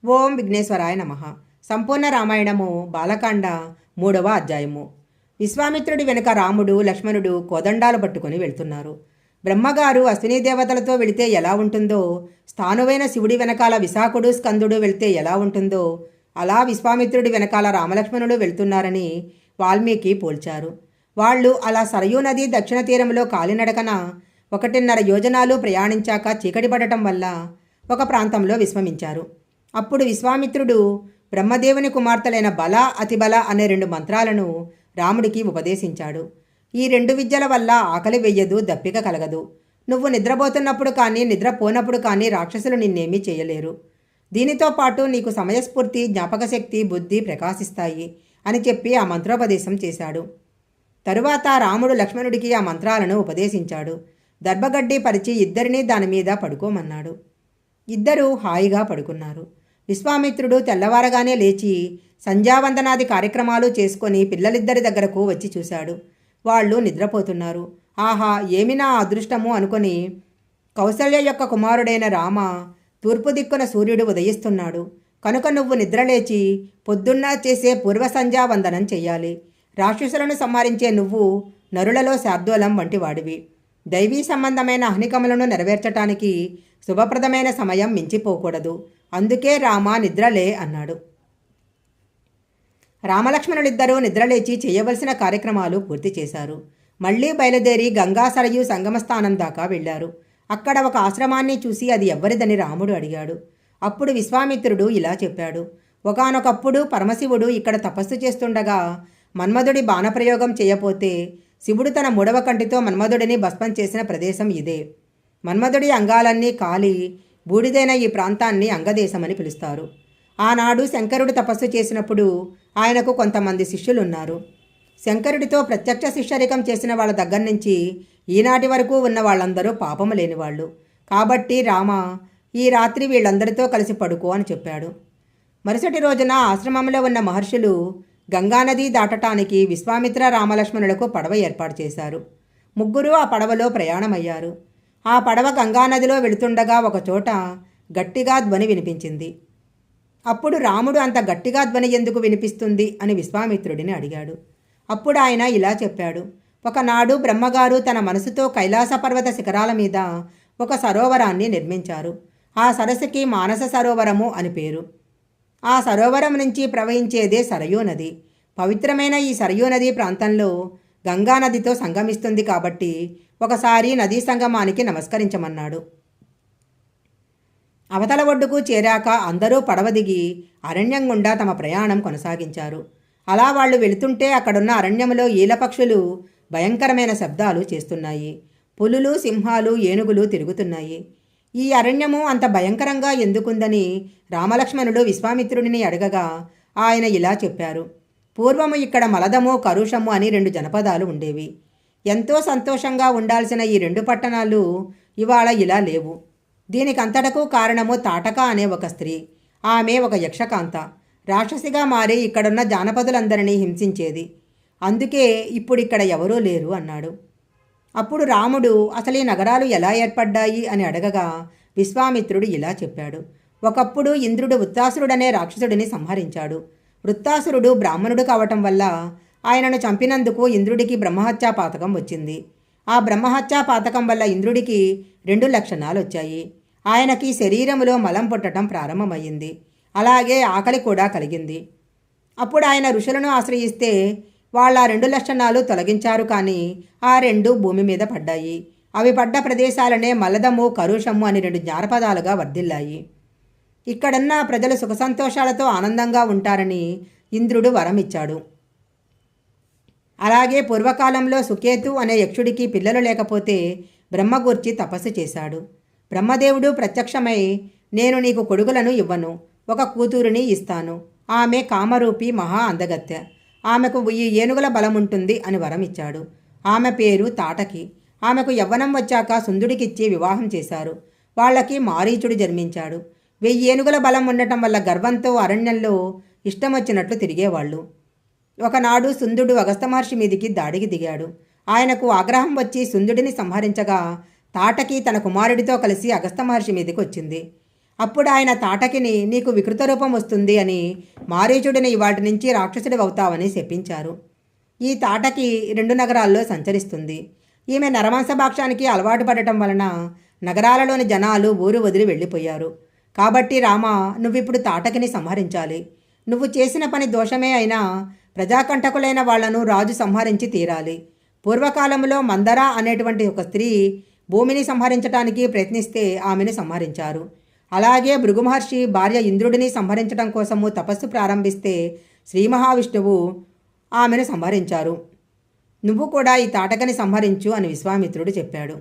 ఓం విఘ్నేశ్వరాయ నమః. సంపూర్ణ రామాయణము బాలకాండ 3వ అధ్యాయము. విశ్వామిత్రుడి వెనుక రాముడు లక్ష్మణుడు కోదండాలు పట్టుకుని వెళ్తున్నారు. బ్రహ్మగారు అశ్విని దేవతలతో వెళితే ఎలా ఉంటుందో, స్థానువైన శివుడి వెనకాల విశాఖుడు స్కందుడు వెళితే ఎలా ఉంటుందో అలా విశ్వామిత్రుడి వెనకాల రామలక్ష్మణుడు వెళ్తున్నారని వాల్మీకి పోల్చారు. వాళ్ళు అలా సరయూ నది దక్షిణ తీరంలో కాలినడకన 1.5 యోజనాలు ప్రయాణించాక చీకటి పడటం వల్ల ఒక ప్రాంతంలో విశ్రమించారు. అప్పుడు విశ్వామిత్రుడు బ్రహ్మదేవుని కుమార్తెలైన బల అతిబల అనే 2 మంత్రాలను రాముడికి ఉపదేశించాడు. ఈ 2 విద్యల వల్ల ఆకలి వెయ్యదు, దప్పిక కలగదు. నువ్వు నిద్రపోతున్నప్పుడు కానీ నిద్రపోనప్పుడు కానీ రాక్షసులు నిన్నేమీ చేయలేరు. దీనితో పాటు నీకు సమయస్ఫూర్తి, జ్ఞాపకశక్తి, బుద్ధి ప్రకాశిస్తాయి అని చెప్పి ఆ మంత్రోపదేశం చేశాడు. తరువాత రాముడు లక్ష్మణుడికి ఆ మంత్రాలను ఉపదేశించాడు. దర్భగడ్డి పరిచి ఇద్దరినీ దానిమీద పడుకోమన్నాడు. ఇద్దరూ హాయిగా పడుకున్నారు. విశ్వామిత్రుడు తెల్లవారగానే లేచి సంధ్యావందనాది కార్యక్రమాలు చేసుకొని పిల్లలిద్దరి దగ్గరకు వచ్చి చూశాడు. వాళ్ళు నిద్రపోతున్నారు. ఆహా, ఏమి నా అదృష్టము అనుకొని కౌసల్య యొక్క కుమారుడైన రామ, తూర్పు దిక్కున సూర్యుడు ఉదయిస్తున్నాడు కనుక నువ్వు నిద్రలేచి పొద్దున్న చేసే పూర్వ సంధ్యావందనం చెయ్యాలి. రాక్షసులను సంహరించే నువ్వు నరులలో శార్దూలం వంటి వాడివి. దైవీ సంబంధమైన అహ్నికములను నెరవేర్చటానికి శుభప్రదమైన సమయం మించిపోకూడదు. అందుకే రామ నిద్రలే అన్నాడు. రామలక్ష్మణులిద్దరూ నిద్రలేచి చేయవలసిన కార్యక్రమాలు పూర్తి చేశారు. మళ్లీ బయలుదేరి గంగా సరయు సంగమస్థానం దాకా వెళ్లారు. అక్కడ ఒక ఆశ్రమాన్ని చూసి అది ఎవ్వరిదని రాముడు అడిగాడు. అప్పుడు విశ్వామిత్రుడు ఇలా చెప్పాడు. ఒకానొకప్పుడు పరమశివుడు ఇక్కడ తపస్సు చేస్తుండగా మన్మధుడి బాణప్రయోగం చేయపోతే శివుడు తన 3వ కంటితో మన్మధుడిని భస్మం చేసిన ప్రదేశం ఇదే. మన్మధుడి అంగాలన్నీ కాలి బూడిదైన ఈ ప్రాంతాన్ని అంగదేశమని పిలుస్తారు. ఆనాడు శంకరుడు తపస్సు చేసినప్పుడు ఆయనకు కొంతమంది శిష్యులున్నారు. శంకరుడితో ప్రత్యక్ష శిష్యరికం చేసిన వాళ్ళ దగ్గర నుంచి ఈనాటి వరకు ఉన్న వాళ్ళందరూ పాపము లేనివాళ్ళు. కాబట్టి రామ, ఈ రాత్రి వీళ్ళందరితో కలిసి పడుకో అని చెప్పాడు. మరుసటి రోజున ఆశ్రమంలో ఉన్న మహర్షులు గంగానది దాటటానికి విశ్వామిత్ర రామలక్ష్మణులకు పడవ ఏర్పాటు చేశారు. ముగ్గురు ఆ పడవలో ప్రయాణమయ్యారు. ఆ పడవ గంగానదిలో వెళుతుండగా ఒకచోట గట్టిగా ధ్వని వినిపించింది. అప్పుడు రాముడు అంత గట్టిగా ధ్వని ఎందుకు వినిపిస్తుంది అని విశ్వామిత్రుడిని అడిగాడు. అప్పుడు ఆయన ఇలా చెప్పాడు. ఒకనాడు బ్రహ్మగారు తన మనసుతో కైలాస పర్వత శిఖరాల మీద ఒక సరోవరాన్ని నిర్మించారు. ఆ సరస్సుకి మానస సరోవరము అని పేరు. ఆ సరోవరం నుంచి ప్రవహించేదే సరయూ నది. పవిత్రమైన ఈ సరయూ నది ప్రాంతంలో గంగానదితో సంగమిస్తుంది కాబట్టి ఒకసారి నదీ సంగమానికి నమస్కరించమన్నాడు. అవతల ఒడ్డుకు చేరాక అందరూ పడవ దిగి అరణ్యం గుండా తమ ప్రయాణం కొనసాగించారు. అలా వాళ్ళు వెళుతుంటే అక్కడున్న అరణ్యంలో ఈలపక్షులు భయంకరమైన శబ్దాలు చేస్తున్నాయి. పులులు, సింహాలు, ఏనుగులు తిరుగుతున్నాయి. ఈ అరణ్యము అంత భయంకరంగా ఎందుకుందని రామలక్ష్మణుడు విశ్వామిత్రుడిని అడగగా ఆయన ఇలా చెప్పారు. పూర్వము ఇక్కడ మలదము, కరుషము అని 2 జనపదాలు ఉండేవి. ఎంతో సంతోషంగా ఉండాల్సిన ఈ 2 పట్టణాలు ఇవాళ ఇలా లేవు. దీనికంతటకు కారణము తాటక అనే ఒక స్త్రీ. ఆమె ఒక యక్షకాంత, రాక్షసిగా మారి ఇక్కడున్న జానపదులందరినీ హింసించేది. అందుకే ఇప్పుడిక్కడ ఎవరూ లేరు అన్నాడు. అప్పుడు రాముడు అసలు ఈ నగరాలు ఎలా ఏర్పడ్డాయి అని అడగగా విశ్వామిత్రుడు ఇలా చెప్పాడు. ఒకప్పుడు ఇంద్రుడు వృత్తాసురుడనే రాక్షసుడిని సంహరించాడు. వృత్తాసురుడు బ్రాహ్మణుడు కావటం వల్ల ఆయనను చంపినందుకు ఇంద్రుడికి బ్రహ్మహత్యా పాతకం వచ్చింది. ఆ బ్రహ్మహత్యా పాతకం వల్ల ఇంద్రుడికి 2 లక్షణాలు వచ్చాయి. ఆయనకి శరీరములో మలం పుట్టడం ప్రారంభమయ్యింది. అలాగే ఆకలి కూడా కలిగింది. అప్పుడు ఆయన ఋషులను ఆశ్రయిస్తే వాళ్ళ 2 లక్షణాలు తొలగించారు. కానీ ఆ 2 భూమి మీద పడ్డాయి. అవి పడ్డ ప్రదేశాలనే మలదము, కరుషము అని 2 జానపదాలుగా వర్ధిల్లాయి. ఇక్కడున్న ప్రజలు సుఖ సంతోషాలతో ఆనందంగా ఉంటారని ఇంద్రుడు వరం ఇచ్చాడు. అలాగే పూర్వకాలంలో సుకేతు అనే యక్షుడికి పిల్లలు లేకపోతే బ్రహ్మగూర్చి తపస్సు చేశాడు. బ్రహ్మదేవుడు ప్రత్యక్షమై, నేను నీకు కొడుకులను ఇవ్వను, ఒక కూతురిని ఇస్తాను. ఆమె కామరూపి మహా అందగత్తె. ఆమెకు 1000 ఏనుగుల బలముంటుంది అని వరం ఇచ్చాడు. ఆమె పేరు తాటకి. ఆమెకు యవ్వనం వచ్చాక సుందుడికిచ్చి వివాహం చేశారు. వాళ్ళకి మారీచుడు జన్మించాడు. 1000 ఏనుగుల బలం ఉండటం వల్ల గర్వంతో అరణ్యంలో ఇష్టం వచ్చినట్లు తిరిగేవాళ్ళు. ఒకనాడు సుందుడు అగస్త్య మహర్షి మీదికి దాడికి దిగాడు. ఆయనకు ఆగ్రహం వచ్చి సుందుడిని సంహరించగా తాటకి తన కుమారుడితో కలిసి అగస్త్య మహర్షి మీదకి వచ్చింది. అప్పుడు ఆయన తాటకిని నీకు వికృత రూపం వస్తుంది అని, మారీచుడిని వాటి నుంచి రాక్షసుడి అవుతావని శపించారు. ఈ తాటకి 2 నగరాల్లో సంచరిస్తుంది. ఈమె నరమాంసభాక్షానికి అలవాటు పడటం వలన నగరాలలోని జనాలు ఊరు వదిలి వెళ్ళిపోయారు. కాబట్టి రామ, నువ్విప్పుడు తాటకిని సంహరించాలి. నువ్వు చేసిన పని దోషమే అయినా ప్రజాకంటకులైన వాళ్లను రాజు సంహరించి తీరాలి. పూర్వకాలంలో మందర అనేటువంటి ఒక స్త్రీ భూమిని సంహరించడానికి ప్రయత్నిస్తే ఆమెను సంహరించారు. అలాగే భృగు మహర్షి భార్య ఇంద్రుడిని సంహరించడం కోసము తపస్సు ప్రారంభిస్తే శ్రీ మహావిష్ణువు ఆమెను సంహరించారు. నువ్వు కూడా ఈ తాటకని సంహరించు అని విశ్వామిత్రుడు చెప్పాడు.